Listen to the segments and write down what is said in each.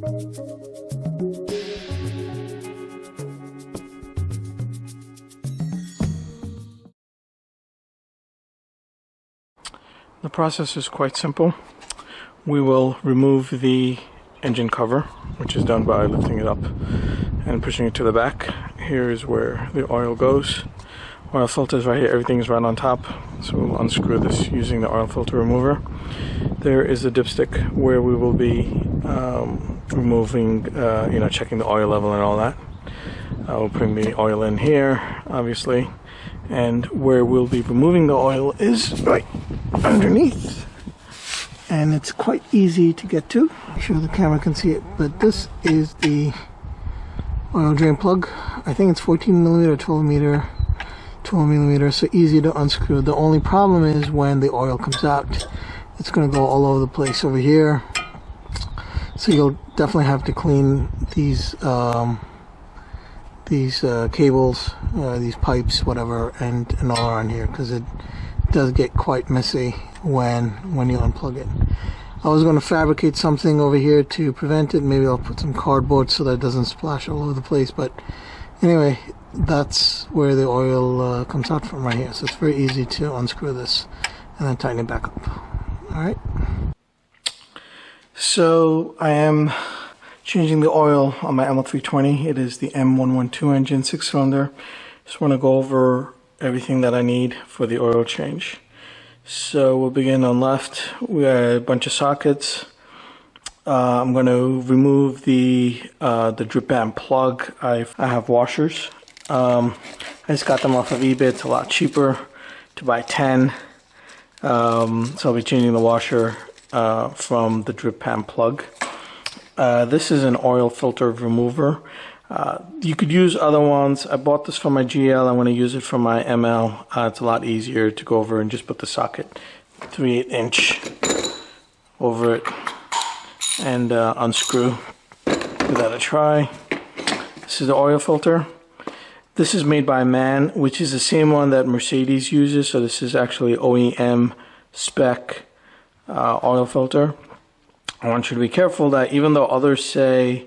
The process is quite simple. We will remove the engine cover, which is done by lifting it up and pushing it to the back. Here is where the oil goes. Oil filter is right here, everything is right on top. So we'll unscrew this using the oil filter remover. There is a dipstick where we will be removing, checking the oil level and all that. We'll bring the oil in here, obviously. And where we'll be removing the oil is right underneath, and it's quite easy to get to. I'm sure the camera can see it, but this is the oil drain plug. I think it's 14mm, 12mm, so easy to unscrew. The only problem is when the oil comes out, it's going to go all over the place over here, so you'll definitely have to clean these cables, these pipes, whatever, and all around here, because it does get quite messy when you unplug it. I was going to fabricate something over here to prevent it. Maybe I'll put some cardboard so that it doesn't splash all over the place, but anyway, that's where the oil comes out from, right here. So it's very easy to unscrew this and then tighten it back up. Alright, so I am changing the oil on my ML320. It is the M112 engine, 6-cylinder. Just want to go over everything that I need for the oil change. So we'll begin on left. We got a bunch of sockets. I'm going to remove the drip band plug. I have washers. I just got them off of eBay. It's a lot cheaper to buy 10. So I'll be changing the washer from the drip band plug. This is an oil filter remover. You could use other ones. I bought this for my GL. I want to use it for my ML. It's a lot easier to go over and just put the socket 3/8 inch over it and unscrew. Give that a try. This is the oil filter. This is made by MAN, which is the same one that Mercedes uses. So this is actually OEM spec oil filter. I want you to be careful that even though others say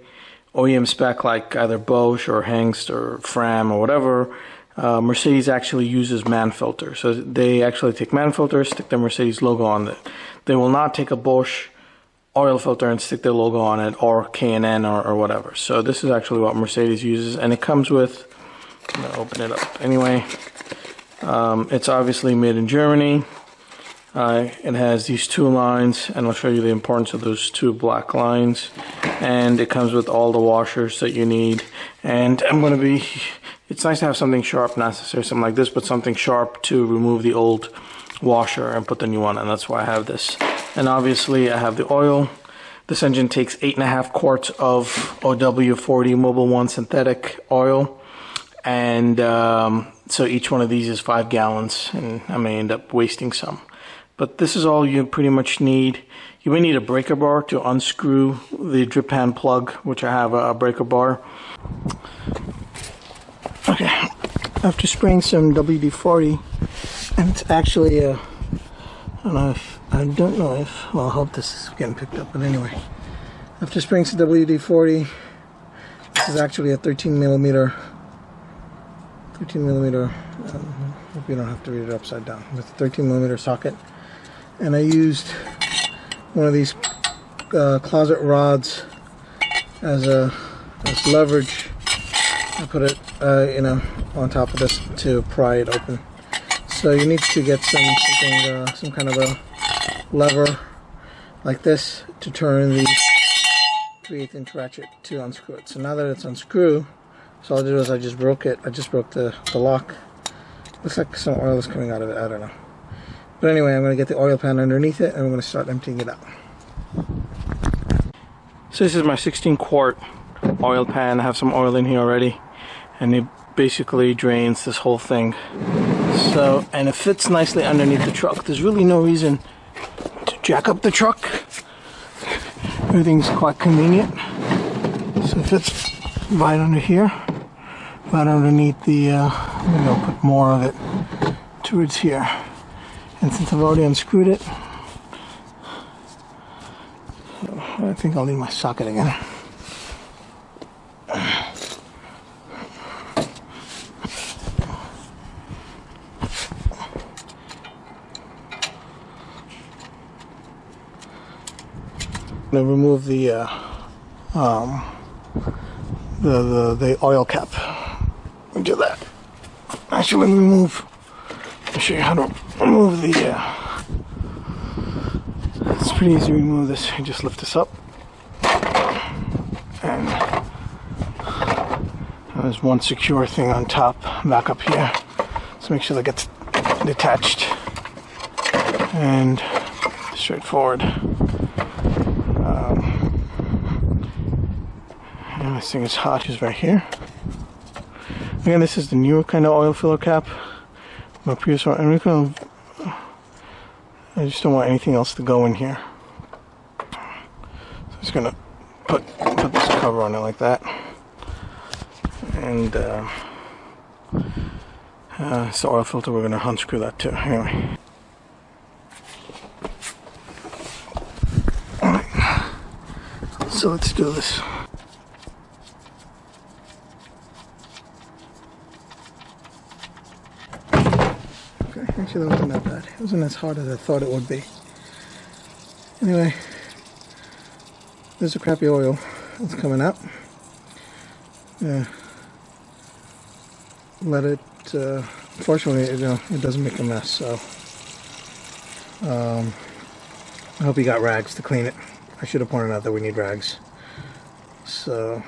OEM spec, like either Bosch or Hengst or Fram or whatever, Mercedes actually uses MAN filter. So they actually take MAN filter, stick their Mercedes logo on it. They will not take a Bosch oil filter and stick their logo on it, or K&N or whatever. So this is actually what Mercedes uses, and it comes with, I'm going to open it up anyway. It's obviously made in Germany. It has these two lines, and I'll show you the importance of those two black lines. And it comes with all the washers that you need. And it's nice to have something sharp, not necessarily something like this, but something sharp to remove the old washer and put the new one, and that's why I have this. And obviously I have the oil. This engine takes 8.5 quarts of W40 Mobil One synthetic oil. And so each one of these is 5 gallons, and I may end up wasting some. But this is all you pretty much need. You may need a breaker bar to unscrew the drip pan plug, which I have a breaker bar. Okay, after spraying some WD-40, and it's actually a, well, I hope this is getting picked up, but anyway. After spraying some WD-40, this is actually a 13mm, hope you don't have to read it upside down, with a 13mm socket. And I used one of these closet rods as leverage. I put it, on top of this to pry it open. So you need to get some kind of a lever like this to turn the 3/8 inch ratchet to unscrew it. So now that it's unscrewed, so all I did was I just broke it. I just broke the lock. Looks like some oil is coming out of it. I don't know. But anyway, I'm going to get the oil pan underneath it, and I'm going to start emptying it out. So this is my 16-quart oil pan. I have some oil in here already, and it basically drains this whole thing. So, and it fits nicely underneath the truck. There's really no reason to jack up the truck. Everything's quite convenient. So it fits right under here, right underneath the, I'm going to put more of it towards here. And since I've already unscrewed it, I think I'll need my socket again. I'm gonna remove the oil cap. Do that. Actually, let me remove. I'll show you how to remove the. It's pretty easy to remove this. You just lift this up, and there's one secure thing on top, back up here. So make sure that gets detached and straightforward. And this thing is hot. Is right here. Again, this is the newer kind of oil filler cap. My previous one, and I just don't want anything else to go in here. So I'm just gonna put this cover on it like that, and it's the oil filter. We're gonna unscrew that too. Anyway, all right. So let's do this. Actually, that wasn't that bad. It wasn't as hard as I thought it would be. Anyway, there's a crappy oil that's coming out. Let it, fortunately, it doesn't make a mess, so I hope you got rags to clean it. I should have pointed out that we need rags. So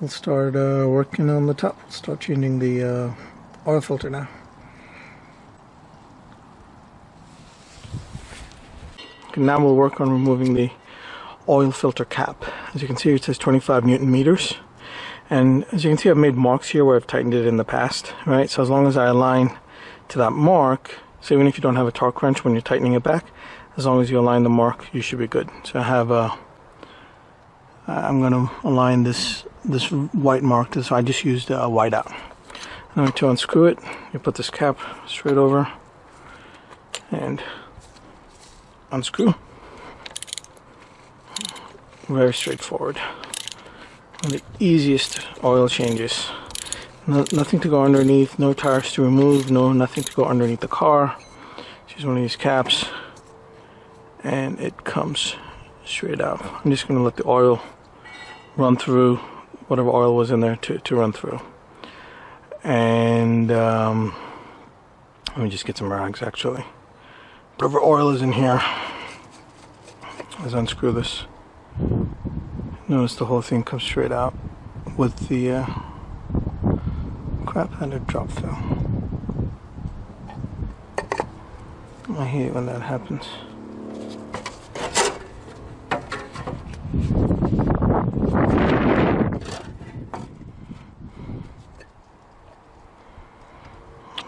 we'll start working on the top. We'll start changing the oil filter now. Now we'll work on removing the oil filter cap. As you can see, it says 25 Newton meters, and as you can see, I've made marks here where I've tightened it in the past, right? So as long as I align to that mark, so even if you don't have a torque wrench when you're tightening it back, as long as you align the mark, you should be good. So I have I'm going to align this white mark, so I just used a white out. Now to unscrew it, you put this cap straight over and unscrew. Very straightforward. One of the easiest oil changes. Nothing to go underneath, no tires to remove, nothing to go underneath the car. Just one of these caps, and it comes straight out. I'm just going to let the oil run through, whatever oil was in there to run through. And let me just get some rags actually. Whatever oil is in here, let's unscrew this. Notice the whole thing comes straight out with the crap and it drop through. I hate it when that happens.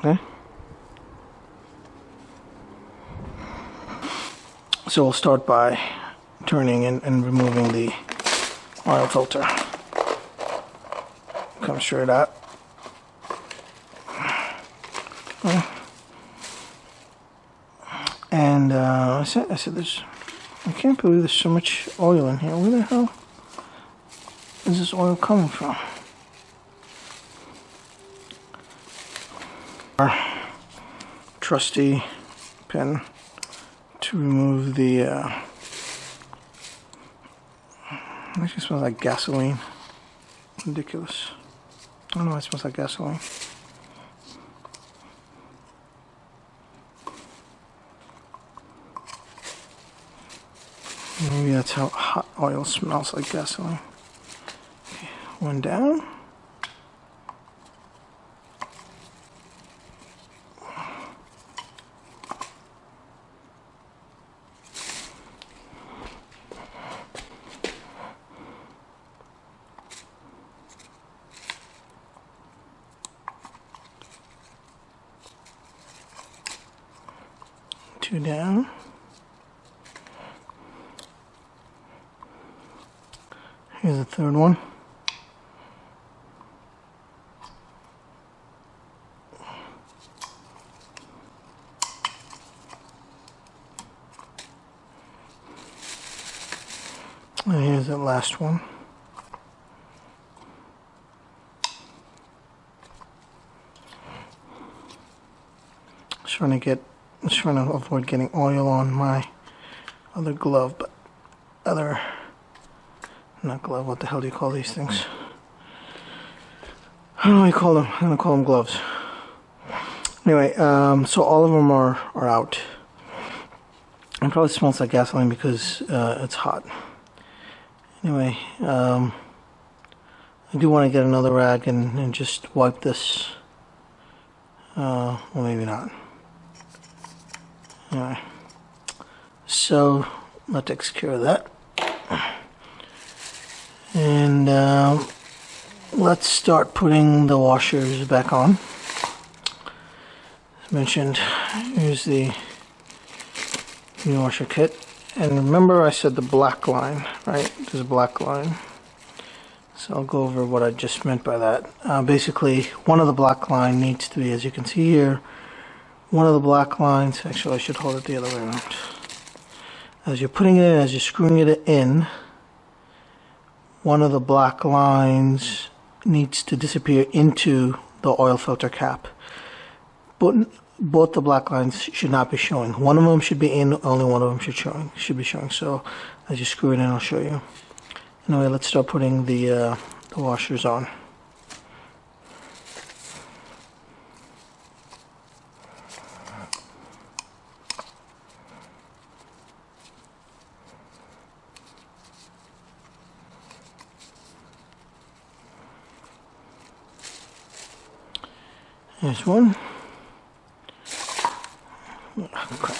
Okay. So we'll start by turning and removing the oil filter. Come straight out. Okay. And I said I can't believe there's so much oil in here. Where the hell is this oil coming from? Our trusty pen to remove the it actually smells like gasoline. Ridiculous. I don't know why it smells like gasoline. Maybe that's how hot oil smells like gasoline. Okay, one down. Two down. Here's the third one. And here's the last one. Trying to avoid getting oil on my other glove, but other, not glove, what the hell do you call these things? I don't know what you call them. I'm gonna call them gloves. Anyway, so all of them are out. It probably smells like gasoline because it's hot. Anyway, I do want to get another rag and just wipe this. Well, maybe not. Anyway, so that takes care of that. And let's start putting the washers back on. As mentioned, here's the new washer kit. And remember I said the black line, right? There's a black line. So I'll go over what I just meant by that. Basically, one of the black line needs to be, as you can see here, one of the black lines, actually I should hold it the other way around. As you're putting it in, as you're screwing it in, one of the black lines needs to disappear into the oil filter cap. But both the black lines should not be showing. One of them should be in, only one of them should be showing. So as you screw it in, I'll show you. Anyway, let's start putting the washers on. There's one. Oh, crap.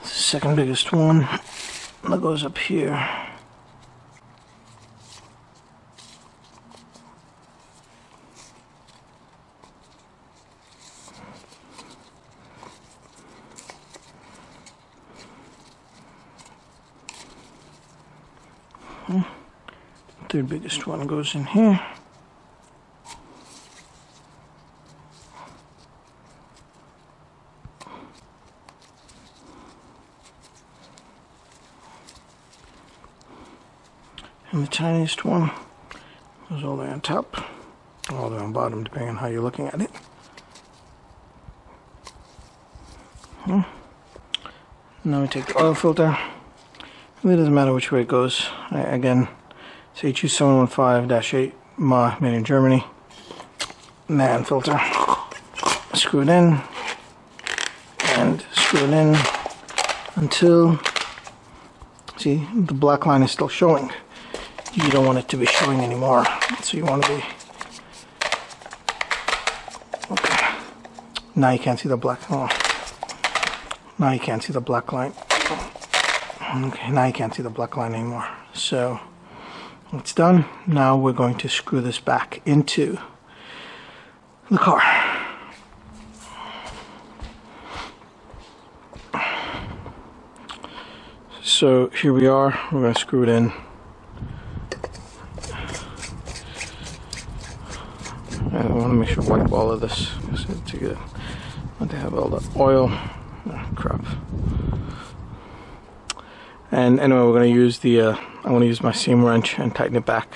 Second biggest one that goes up here. Third biggest one goes in here. And the tiniest one goes all the way on top, all the way on bottom, depending on how you're looking at it. Now we take the oil filter. It really doesn't matter which way it goes. Again, it's HU715-8 MA, made in Germany. Man filter. Screw it in and screw it in until, see, the black line is still showing. You don't want it to be showing anymore, so you want to be, okay. Now you can't see the black, oh. Now you can't see the black line. Okay, now you can't see the black line anymore. So it's done. Now we're going to screw this back into the car. So here we are. We're going to screw it in. I want to make sure I wipe all of this to get, not to have all the oil. Oh, crap. And anyway, we're going to use the, I want to use my seam wrench and tighten it back.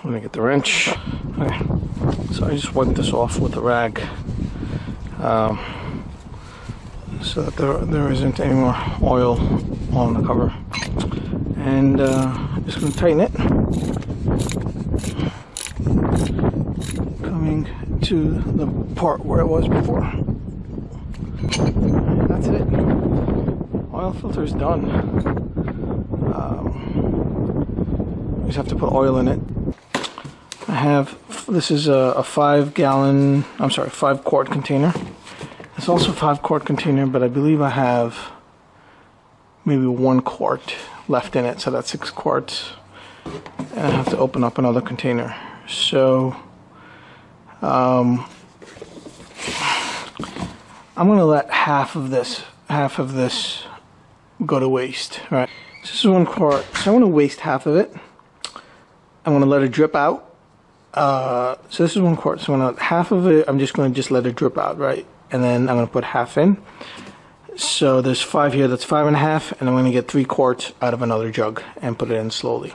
Let me get the wrench. Okay. So I just wipe this off with a rag so that there isn't any more oil on the cover. And I'm just going to tighten it. Coming to the part where it was before. And that's it. Oil filter is done. You just have to put oil in it. I have, this is a 5 quart container. It's also a 5 quart container, but I believe I have maybe 1 quart left in it, so that's 6 quarts. And I have to open up another container. So I'm gonna let half of this go to waste. Right. This is 1 quart, so I'm gonna waste half of it. I'm gonna let it drip out. So this is 1 quart, so half of it I'm just gonna let it drip out, right? And then I'm gonna put half in. So there's 5 here, that's 5.5, and I'm gonna get 3 quarts out of another jug and put it in slowly.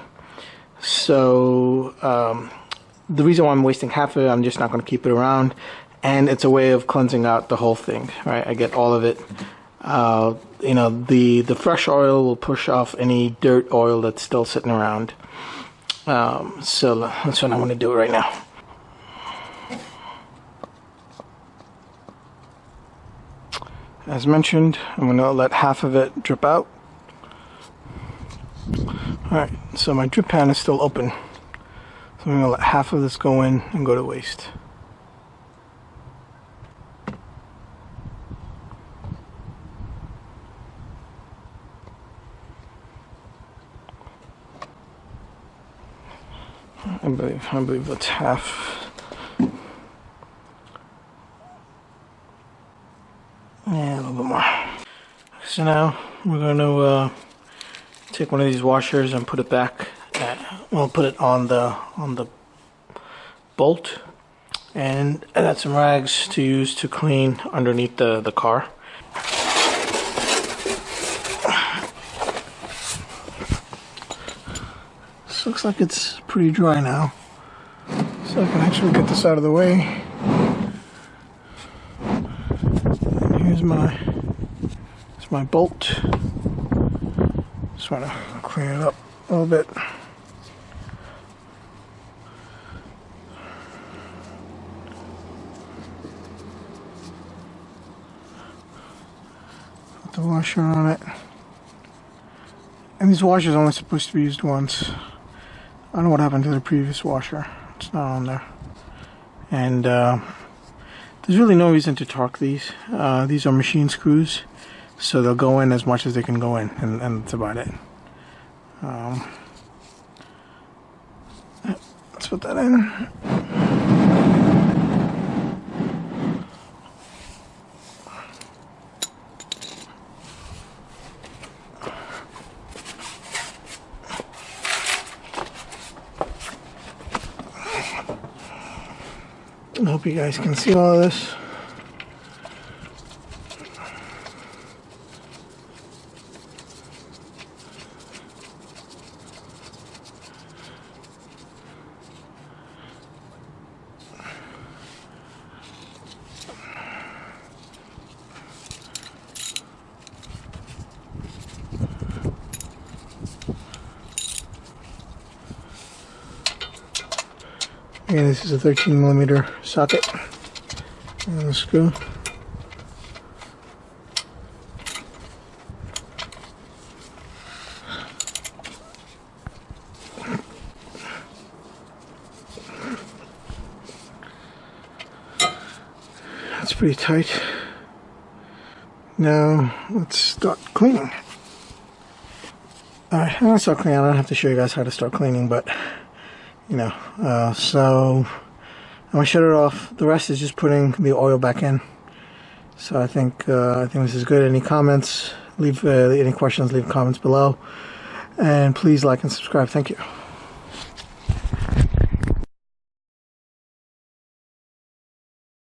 So the reason why I'm wasting half of it, I'm just not going to keep it around, and it's a way of cleansing out the whole thing, right? I get all of it. You know, the fresh oil will push off any dirt oil that's still sitting around. So that's what I'm going to do right now. As mentioned, I'm going to let half of it drip out. Alright, so my drip pan is still open. So I'm going to let half of this go in and go to waste. I believe that's half. Yeah, a little bit more. So now we're going to take one of these washers and put it back. We'll put it on the bolt, and add some rags to use to clean underneath the car. This looks like it's pretty dry now, so I can actually get this out of the way. And here's my bolt. Just want to clean it up a little bit. Put the washer on it. And these washers are only supposed to be used once. I don't know what happened to the previous washer. It's not on there. And there's really no reason to torque these. These are machine screws, so they'll go in as much as they can go in, and that's about it. Let's put that in. I hope you guys can see all of this. Again, this is a 13mm socket and a screw. That's pretty tight. Now let's start cleaning. Alright, I'm gonna start cleaning. I don't have to show you guys how to start cleaning, but you know, so I'm gonna shut it off. The rest is just putting the oil back in. So I think this is good. Any comments? Leave any questions? Leave comments below, and please like and subscribe. Thank you.